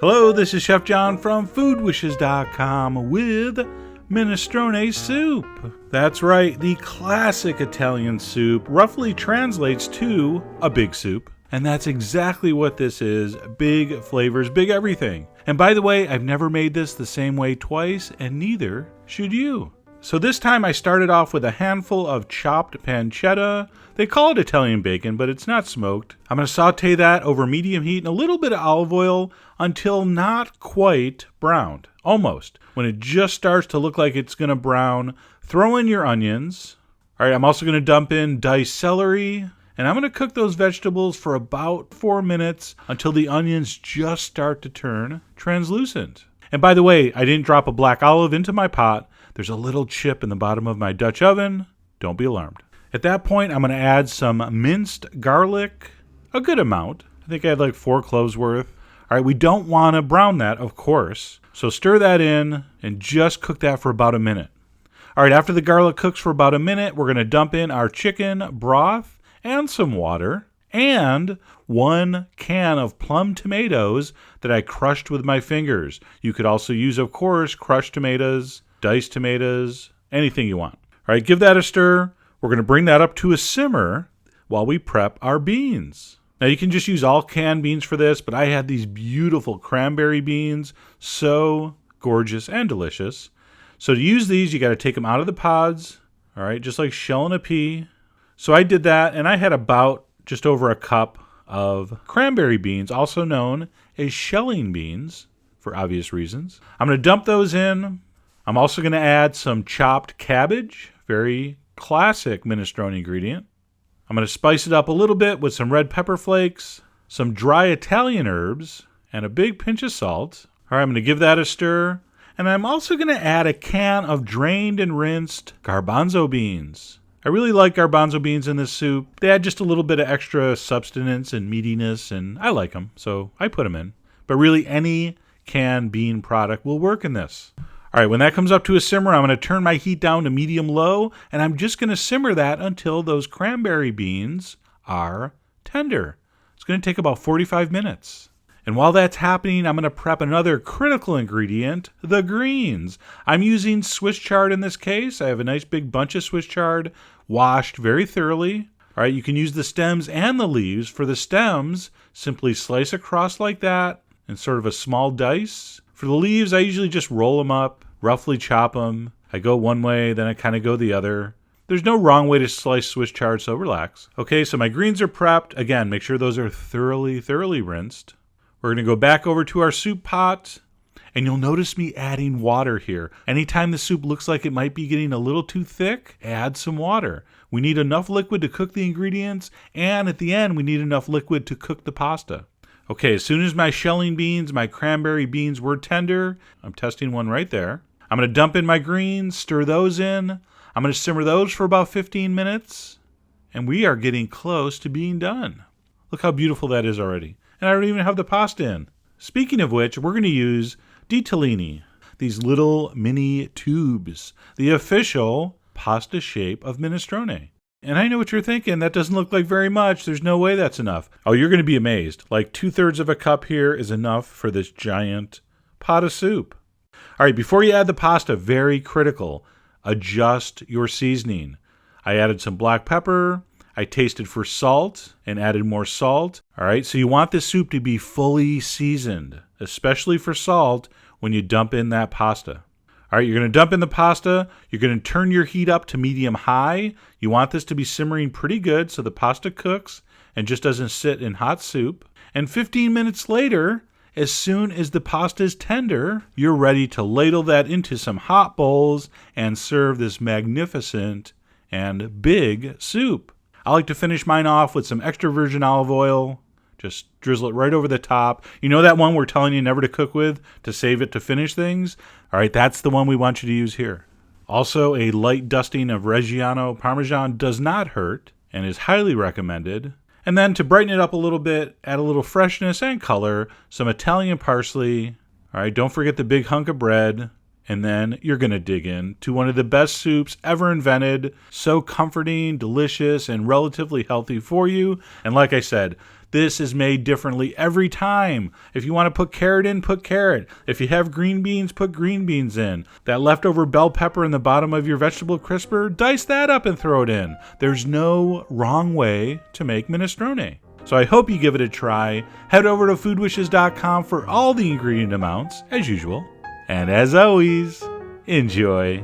Hello, this is Chef John from foodwishes.com with Minestrone Soup. That's right, the classic Italian soup roughly translates to a big soup. And that's exactly what this is. Big flavors, big everything. And by the way, I've never made this the same way twice, and neither should you. So this time I started off with a handful of chopped pancetta. They call it Italian bacon, but it's not smoked. I'm going to saute that over medium heat and a little bit of olive oil until not quite browned. Almost. When it just starts to look like it's going to brown, throw in your onions. All right, I'm also going to dump in diced celery. And I'm going to cook those vegetables for about 4 minutes until the onions just start to turn translucent. And by the way, I didn't drop a black olive into my pot. There's a little chip in the bottom of my Dutch oven. Don't be alarmed. At that point, I'm going to add some minced garlic, a good amount. I think I had like 4 cloves worth. All right, we don't want to brown that, of course. So stir that in and just cook that for about a minute. All right, after the garlic cooks for about a minute, we're going to dump in our chicken broth and some water, and 1 can of plum tomatoes that I crushed with my fingers. You could also use, of course, crushed tomatoes, diced tomatoes, anything you want. All right, give that a stir. We're going to bring that up to a simmer while we prep our beans. Now, you can just use all canned beans for this, but I had these beautiful cranberry beans, so gorgeous and delicious. So to use these, you got to take them out of the pods, all right, just like shelling a pea. So I did that, and I had about just over a cup of cranberry beans, also known as shelling beans, for obvious reasons. I'm going to dump those in. I'm also going to add some chopped cabbage, very classic minestrone ingredient. I'm going to spice it up a little bit with some red pepper flakes, some dry Italian herbs, and a big pinch of salt. All right, I'm going to give that a stir. And I'm also going to add a can of drained and rinsed garbanzo beans. I really like garbanzo beans in this soup. They add just a little bit of extra substance and meatiness, and I like them, so I put them in. But really, any canned bean product will work in this. All right, when that comes up to a simmer, I'm going to turn my heat down to medium-low, and I'm just going to simmer that until those cranberry beans are tender. It's going to take about 45 minutes. And while that's happening, I'm going to prep another critical ingredient, the greens. I'm using Swiss chard in this case. I have a nice big bunch of Swiss chard, washed very thoroughly. All right, you can use the stems and the leaves. For the stems, simply slice across like that in sort of a small dice. For the leaves, I usually just roll them up, roughly chop them. I go one way, then I kind of go the other. There's no wrong way to slice Swiss chard, so relax. Okay, so my greens are prepped. Again, make sure those are thoroughly rinsed. We're going to go back over to our soup pot, and you'll notice me adding water here. Anytime the soup looks like it might be getting a little too thick, add some water. We need enough liquid to cook the ingredients, and at the end, we need enough liquid to cook the pasta. Okay, as soon as my shelling beans, my cranberry beans were tender, I'm testing one right there. I'm going to dump in my greens, stir those in. I'm going to simmer those for about 15 minutes, and we are getting close to being done. Look how beautiful that is already. And I don't even have the pasta in. Speaking of which, we're going to use ditalini, these little mini tubes, the official pasta shape of minestrone. And I know what you're thinking. That doesn't look like very much. There's no way that's enough. Oh, you're going to be amazed. Like 2/3 of a cup here is enough for this giant pot of soup. All right, before you add the pasta, very critical, adjust your seasoning. I added some black pepper. I tasted for salt and added more salt. All right, so you want this soup to be fully seasoned, especially for salt when you dump in that pasta. All right, you're going to dump in the pasta. You're going to turn your heat up to medium-high. You want this to be simmering pretty good so the pasta cooks and just doesn't sit in hot soup. And 15 minutes later, as soon as the pasta is tender, you're ready to ladle that into some hot bowls and serve this magnificent and big soup. I like to finish mine off with some extra virgin olive oil. Just drizzle it right over the top. You know that one we're telling you never to cook with, to save it to finish things? All right, that's the one we want you to use here. Also, a light dusting of Reggiano Parmesan does not hurt and is highly recommended. And then to brighten it up a little bit, add a little freshness and color, some Italian parsley. All right, don't forget the big hunk of bread. And then you're going to dig in to one of the best soups ever invented. So comforting, delicious, and relatively healthy for you. And like I said, This is made differently every time. If you want to put carrot in, put carrot. If you have green beans, put green beans in. That leftover bell pepper in the bottom of your vegetable crisper, dice that up and throw it in. There's no wrong way to make minestrone. So I hope you give it a try. Head over to foodwishes.com for all the ingredient amounts, as usual. And as always, enjoy.